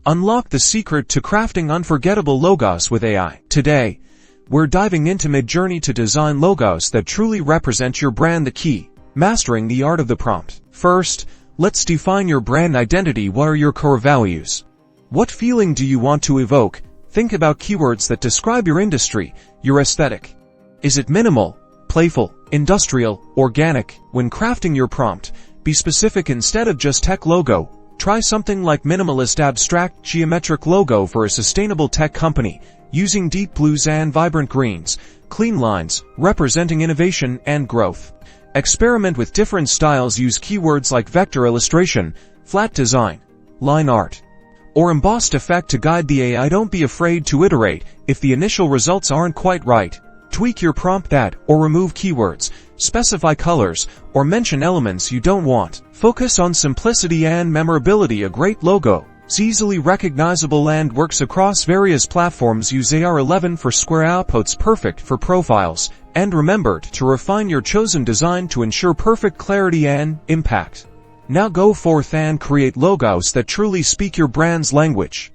Unlock the secret to crafting unforgettable logos with AI. Today, we're diving into Midjourney to design logos that truly represent your brand. The key: mastering the art of the prompt. First, let's define your brand identity. What are your core values? What feeling do you want to evoke? Think about keywords that describe your industry, your aesthetic. Is it minimal, playful, industrial, organic? When crafting your prompt, be specific instead of just tech logo. Try something like minimalist abstract geometric logo for a sustainable tech company, using deep blues and vibrant greens, clean lines, representing innovation and growth. Experiment with different styles. Use keywords like vector illustration, flat design, line art, or embossed effect to guide the AI. Don't be afraid to iterate if the initial results aren't quite right. Tweak your prompt, add or remove keywords, specify colors, or mention elements you don't want. Focus on simplicity and memorability. A great logo is easily recognizable and works across various platforms. Use AR11 for square outputs, perfect for profiles, and remember to refine your chosen design to ensure perfect clarity and impact. Now go forth and create logos that truly speak your brand's language.